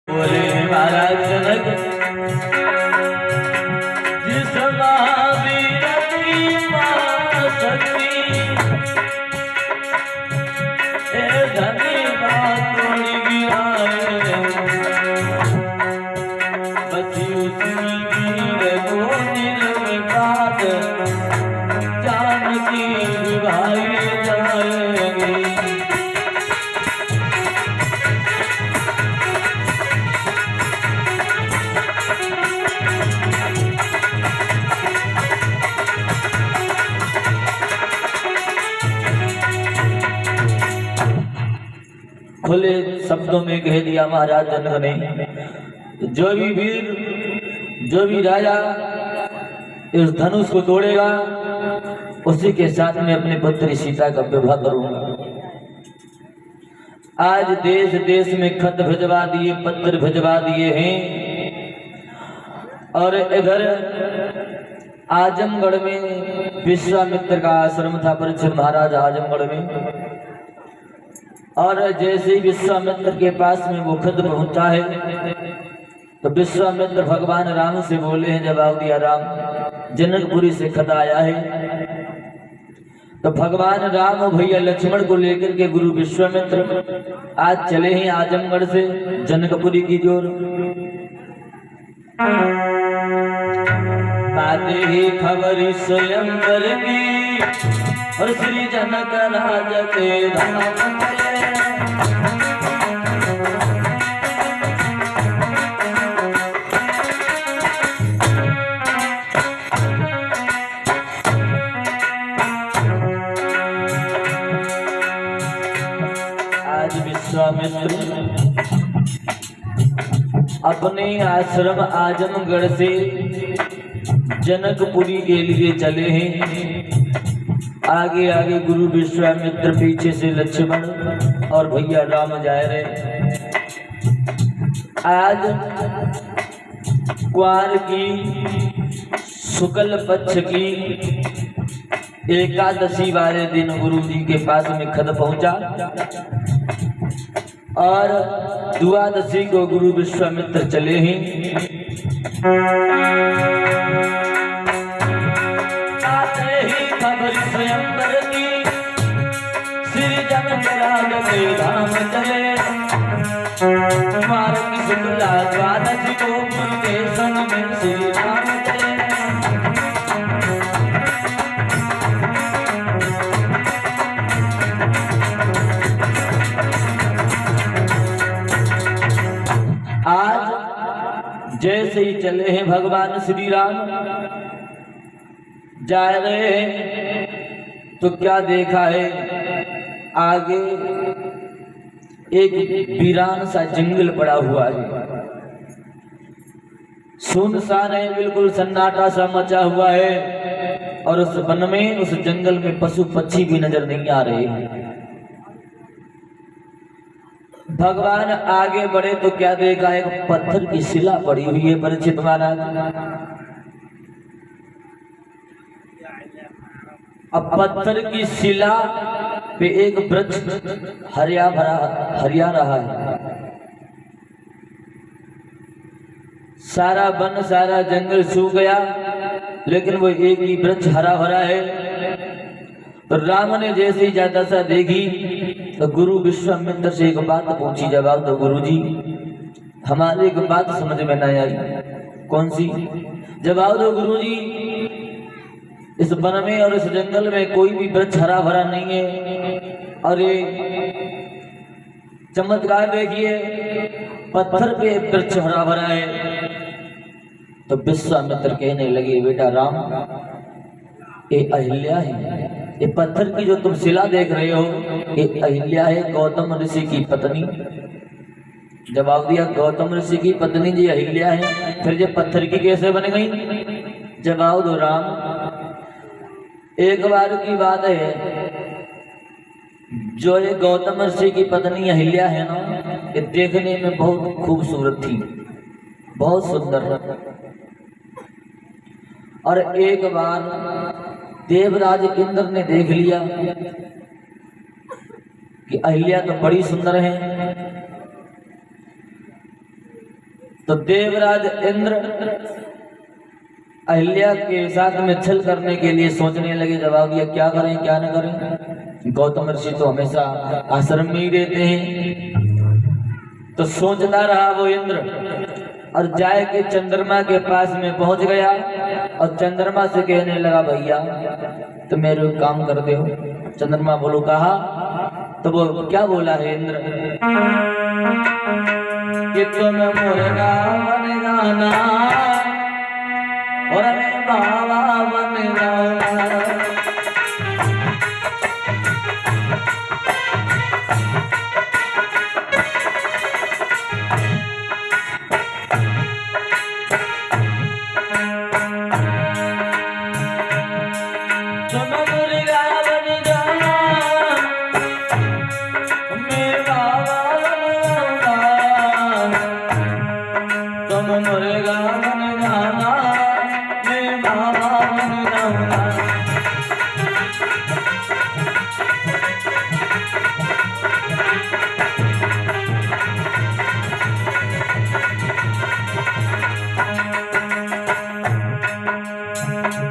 बोले महाराज जनक जिस महावीर की शक्ति ए धनी बातोड़ी गिराए बसी उसी गिर को निर्विवाद जानकी विभाई जाएगी। खुले शब्दों में कह दिया महाराज जनक ने, जो भी वीर जो भी राजा इस धनुष को तोड़ेगा उसी के साथ में अपने पुत्री सीता का विवाह करूंगा। आज देश देश में खत भिजवा दिए, पत्र भिजवा दिए हैं और इधर आजमगढ़ में विश्वामित्र का आश्रम था, परीक्षित महाराज आजमगढ़ में। और जैसे ही विश्वामित्र के पास में वो खत पहुंचा है तो विश्वामित्र भगवान राम से बोले हैं, जवाब दिया राम जनकपुरी से खत आया है। तो भगवान राम भैया लक्ष्मण को लेकर के गुरु विश्वामित्र आज चले हैं आजमगढ़ से जनकपुरी की जोर। आते ही खबर स्वयंवर की और श्री जनक राज के धाम विश्वामित्र अपने आश्रम आजमगढ़ से जनकपुरी के लिए चले हैं। आगे आगे गुरु विश्वामित्र, पीछे से लक्ष्मण और भैया राम जा रहे। आज क्वार की शुक्ल पक्ष की एकादशी वाले दिन गुरु जी के पास में खत पहुंचा और द्वादशी को गुरु विश्वामित्र चले हैं। आते ही खबर स्वयंवर की श्री जनक राज के धाम चले। कुमार की शुक्ला द्वादशी को उनके संग में श्री राम चले। आज जैसे ही चले हैं भगवान श्री राम जा रहे हैं तो क्या देखा है, आगे एक वीरान सा जंगल पड़ा हुआ है। सुनसान है, बिल्कुल सन्नाटा सा मचा हुआ है और उस वन में, उस जंगल में पशु पक्षी भी नजर नहीं आ रहे हैं। भगवान आगे बढ़े तो क्या देखा, एक पत्थर की शिला पड़ी हुई है। परीक्षित महाराज अब पत्थर की शिला पे एक वृक्ष हरिया रहा है। सारा वन सारा जंगल सूख गया लेकिन वो एक ही वृक्ष हरा भरा है। तो राम ने जैसे ही ज्यादा सा देखी तो गुरु विश्वामित्र से एक बात पूछी, जवाब दो गुरु जी, हमारे एक बात समझ में नहीं आई। कौन सी? जवाब दो गुरु जी, इस वन में और इस जंगल में कोई भी वृक्ष हरा भरा नहीं है और ये चमत्कार देखिए, पत्थर पे वृक्ष हरा भरा है। तो विश्वामित्र कहने लगे, बेटा राम, ये अहिल्या है। ये पत्थर की जो तुम शिला देख रहे हो ये अहिल्या है, गौतम ऋषि की पत्नी। जवाब दिया, गौतम ऋषि की पत्नी जी अहिल्या है, फिर ये पत्थर की कैसे बन गई? जवाब दो राम, एक बार की बात है, जो ये गौतम ऋषि की पत्नी अहिल्या है ना, ये देखने में बहुत खूबसूरत थी, बहुत सुंदर। और एक बार देवराज इंद्र ने देख लिया कि अहिल्या तो बड़ी सुंदर है, तो देवराज इंद्र अहिल्या के साथ में छल करने के लिए सोचने लगे, जवाब दिया क्या करें क्या न करें। गौतम ऋषि तो हमेशा आश्रम में ही रहते हैं। तो सोचता रहा वो इंद्र, और जाए के चंद्रमा के पास में पहुंच गया और चंद्रमा से कहने लगा भैया तो मेरे काम कर दो। चंद्रमा बोलो कहा, तो वो क्या बोला है इंद्र कि तुम मुर्गा बन जाना और मैं बाबा बन जाना।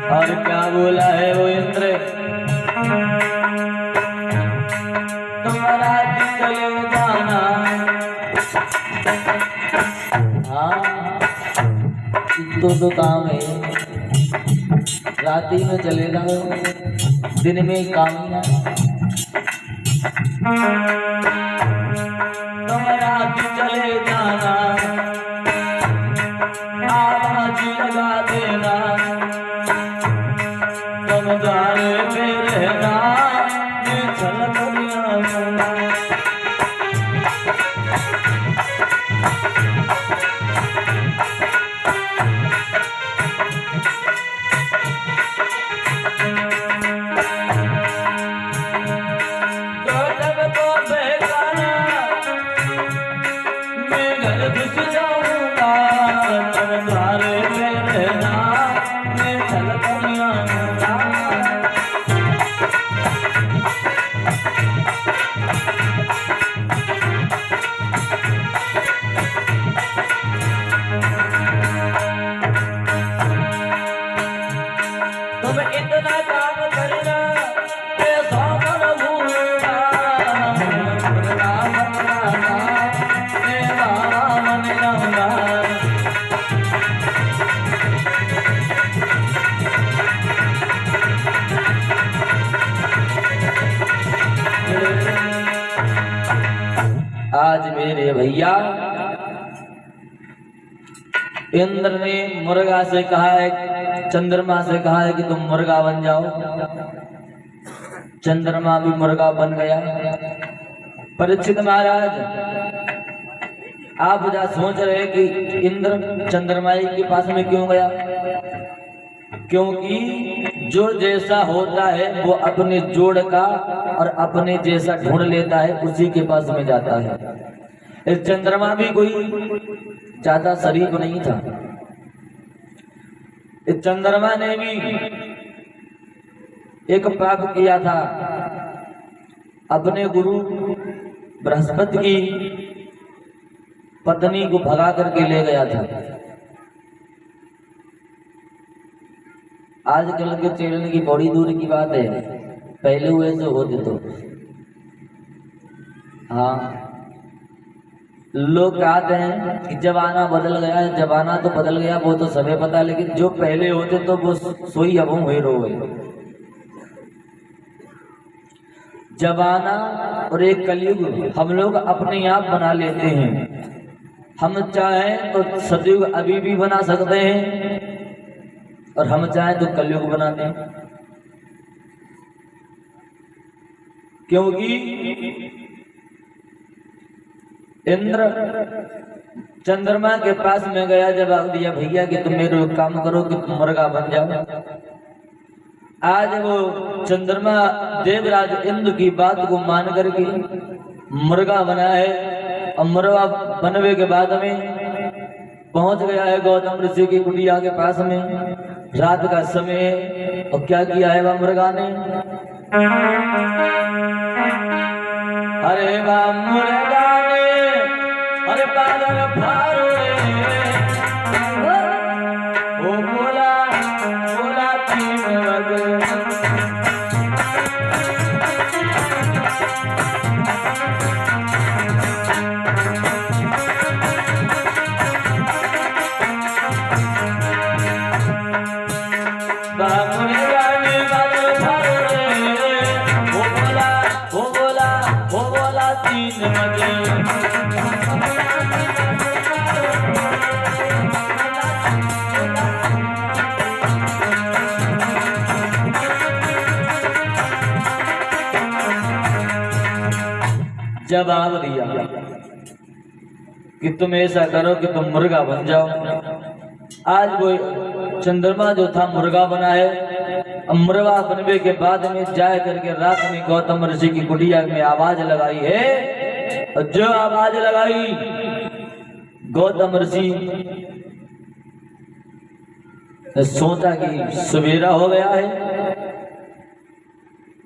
और क्या बोला है वो इंद्र, तुम्हारा चले जाना। हाँ तो काम है, रात ही में चले जाओ, दिन में काम ना। तुम्हारा चले जाना, आवाज लगा देना, तुम द्वारे पे रहना, ये झलक दुनिया। आज मेरे भैया इंद्र ने मुर्गा से कहा है, चंद्रमा से कहा है कि तुम मुर्गा बन जाओ। चंद्रमा भी मुर्गा बन गया। परीक्षित महाराज आप जा सोच रहे कि इंद्र चंद्रमा के पास में क्यों गया? क्योंकि जो जैसा होता है वो अपने जोड़ का और अपने जैसा ढूंढ लेता है, उसी के पास में जाता है। इस चंद्रमा भी कोई ज्यादा शरीफ नहीं था। इस चंद्रमा ने भी एक पाप किया था, अपने गुरु बृहस्पति की पत्नी को भगा करके ले गया था। आजकल के चैनल की बड़ी दूर की बात है, पहले हुए से होते तो हाँ लोग कहते हैं कि जमाना बदल गया है। जमाना तो बदल गया, वो तो सबे पता, लेकिन जो पहले होते तो वो सोई अब हुए रोए। जमाना और एक कलयुग हम लोग अपने आप बना लेते हैं। हम चाहें तो सतयुग अभी भी बना सकते हैं और हम चाहें तो कलयुग बना दें, क्योंकि इंद्र चंद्रमा के पास में गया, जवाब दिया भैया कि तुम मेरे काम करो कि तुम मुर्गा बन जाओ। आज वो चंद्रमा देवराज इंद्र की बात को मान करके मुर्गा बना है और मुर्गा बनने के बाद में पहुंच गया है गौतम ऋषि की कुटिया के पास में। रात का समय है और क्या किया है वह मुर्गा ने, अरे वाह मुर्गा ने अरे बादल फाड़े जवाब दिया कि तुम ऐसा करो कि तुम मुर्गा बन जाओ। आज वो चंद्रमा जो था मुर्गा बना है। अब मुर्गा बनने के बाद में जाए करके रात में गौतम ऋषि की कुटिया में आवाज लगाई है। और जो आवाज लगाई, गौतम ऋषि ने सोचा कि सवेरा हो गया है।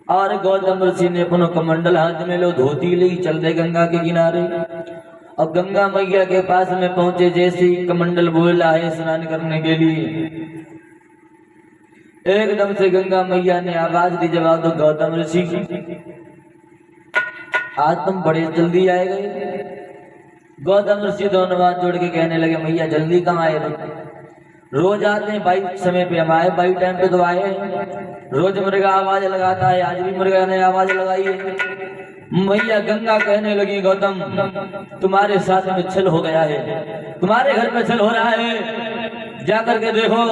और गौतम ऋषि ने अपना कमंडल हाथ में लो, धोती ली, चल रहे गंगा के किनारे। और गंगा मैया के पास में पहुंचे, जैसे ही कमंडल बोला है स्नान करने के लिए, एकदम से गंगा मैया ने आवाज दी, जवाब दो गौतम ऋषि, आज तुम बड़े जल्दी आए गए। गौतम ऋषि दोनों हाथ जोड़ के कहने लगे, मैया जल्दी कहाँ आए तुम? रोज आते हैं भाई समय पे, हम आए भाई टाइम पे तो आए। रोज मुर्गा आवाज लगाता है, आज भी मुर्गा ने आवाज लगाई है। मैया गंगा कहने लगी, गौतम तुम्हारे साथ में छल हो गया है, तुम्हारे घर पे छल हो रहा है, जाकर के देखो।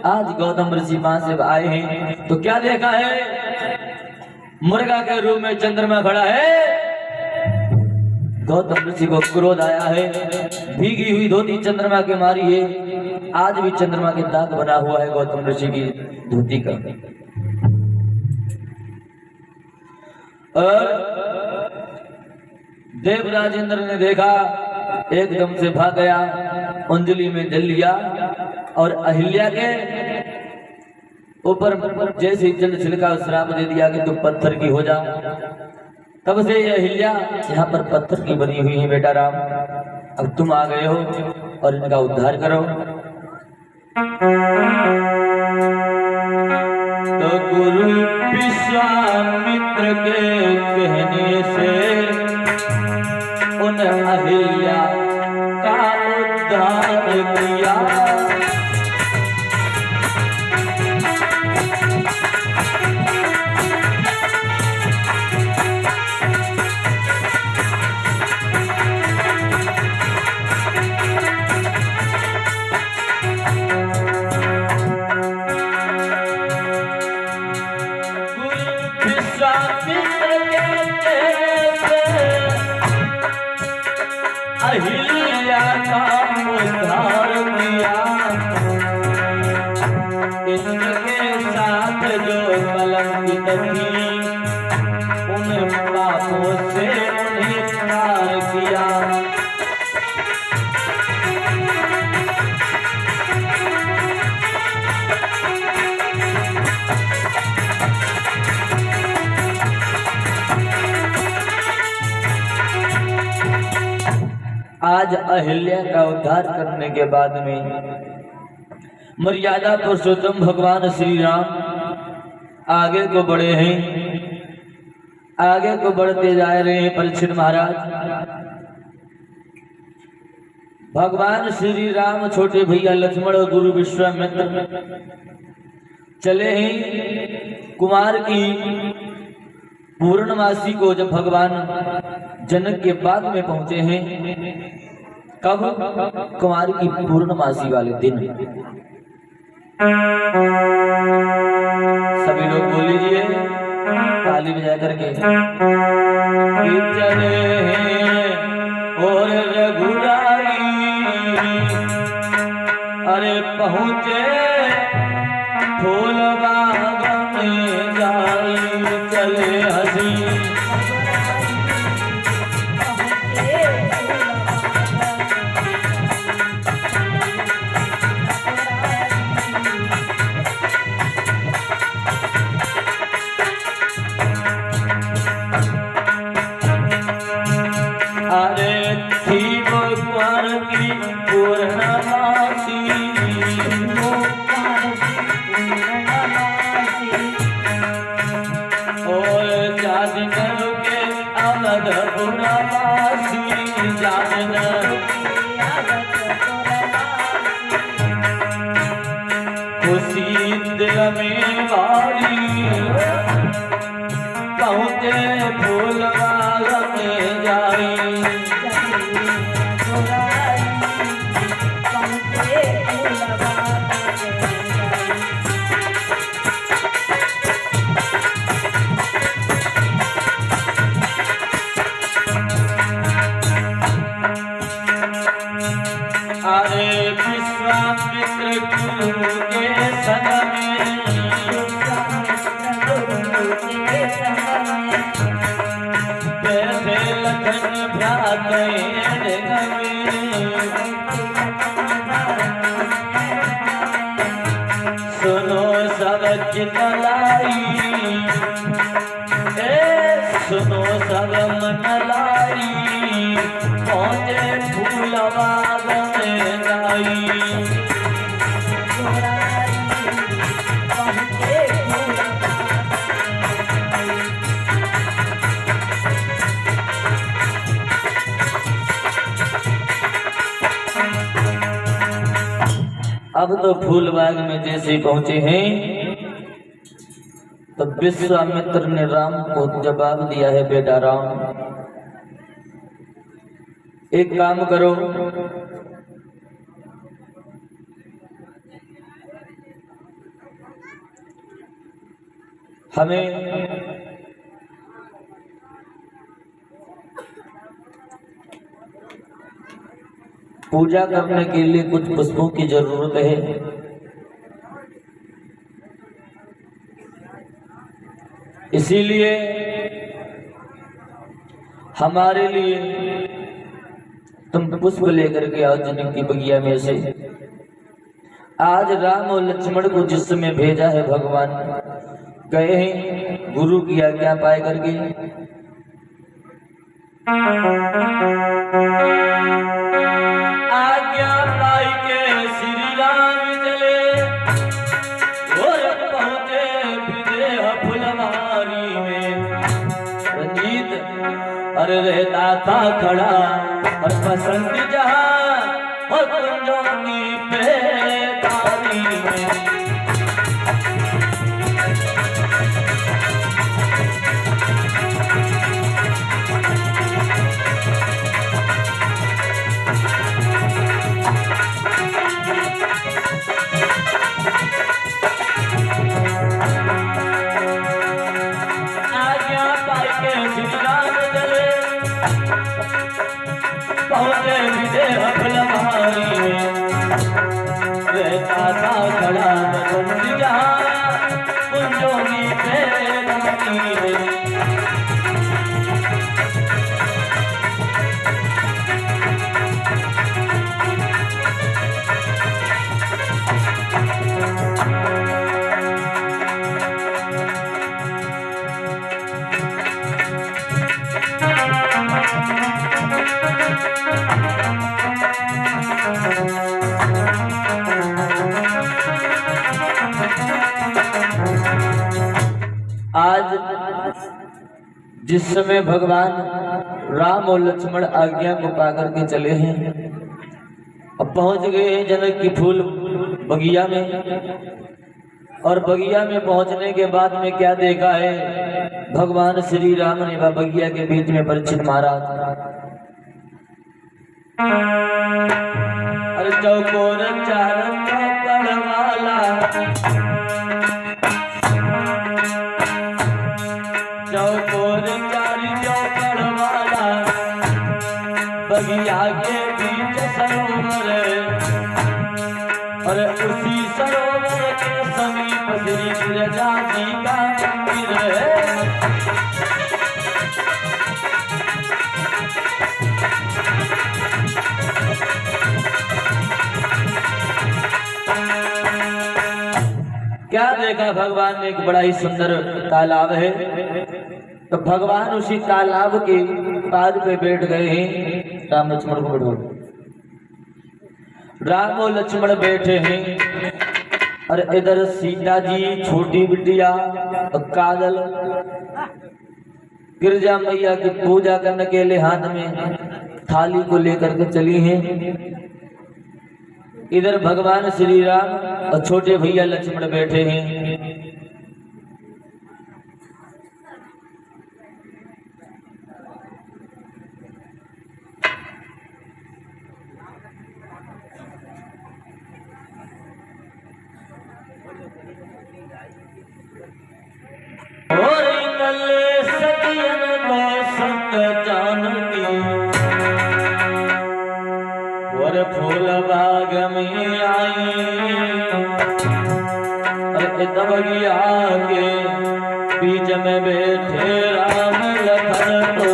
आज गौतम ऋषि वहां से आए हैं तो क्या देखा है? मुर्गा के रूप में चंद्रमा खड़ा है। गौतम ऋषि को क्रोध आया है, भीगी हुई धोती चंद्रमा के मारी है। आज भी चंद्रमा के दाग बना हुआ है गौतम ऋषि की धोती का। और देवराज इंद्र ने देखा, एकदम से भाग गया, अंजलि में जल लिया और अहिल्या के ऊपर जैसे जल छिड़का श्राप दे दिया कि तुम पत्थर की हो जा। तब से ये अहिल्या यहाँ पर पत्थर की बनी हुई है। बेटा राम, अब तुम आ गए हो और इनका उद्धार करो। तो गुरु विश्वामित्र के कहने से उन अहिल्या का उद्धार किया। अहिल्या का उद्धार किया। इनके साथ जो कलंकित थी, उन पापों से उन्हें पार किया। आज अहिल्या का उद्धार करने के बाद में मर्यादा पुरुषोत्तम भगवान श्री राम आगे को बढ़े हैं, आगे को बढ़ते जा रहे हैं। परीक्षित महाराज, भगवान श्री राम छोटे भैया लक्ष्मण और गुरु विश्वामित्र चले हैं कुमार की पूर्णमासी को। जब भगवान जनक के बाद में पहुंचे हैं, कब? कुमार की पूर्णमासी वाले दिन। सभी लोग बोल लीजिए ताली बजा करके। चले और रघुराई, अरे पहुंचे फूलबाग में जाई, चले हसी खुशी दिल में वाली, पहुँचे फूलबाग में जाई। अरे विश्वामित्र गुरु के संग में बैठे लखन भ्राते सुनो सब चितलाई, सुनो सब मन लाई, पहुँचे फूलबाग में जाई। अब तो फूलबाग में जैसे पहुंचे हैं तो विश्वामित्र ने राम को जवाब दिया है, बेटा राम एक काम करो, हमें पूजा करने के लिए कुछ पुष्पों की जरूरत है। इसीलिए हमारे लिए तुम पुष्प लेकर के आओ जनक की बगिया में से। आज राम और लक्ष्मण को जिस समय भेजा है भगवान गए हैं गुरु की आज्ञा पाए करके। आज्ञा पाई के श्री राम चले और पहुंचे विदेह फुलवारी में। रंजीत अरे रहता था खड़ा और पसंद जहां और कुंजों की बेदारी में। पहुंचे विदेह फुलवारी में, रहता था खड़ा बसंत जहां कुंजों की बेदारी में। आज जिस समय भगवान राम और लक्ष्मण आज्ञा को पाकर के चले हैं, अब पहुंच गए हैं जनक की फूल बगिया में। और बगिया में पहुंचने के बाद में क्या देखा है, भगवान श्री राम ने बगिया के बीच में परीक्षित महाराज अरे चौकोर चार वाला चौकोर चारी चौकड़ वाला बगिया के बीच सरोवर और उसी सरोवर के समीप श्री गिरिजा जी का मंदिर है। क्या देखा भगवान ने, एक बड़ा ही सुंदर तालाब है। तो भगवान उसी तालाब के पार पे बैठ गए हैं। राम लक्ष्मण को बैठो। राम और लक्ष्मण बैठे हैं और इधर सीता जी छोटी बिटिया और काजल गिरजा मैया की पूजा करने के लिए हाथ में थाली को लेकर के चली हैं। इधर भगवान श्री राम और छोटे भैया लक्ष्मण बैठे हैं। और सतियन को संग जानकी और फूल फूल बाग में आई, अरे दबगिया के बीच में बैठे राम लखन तो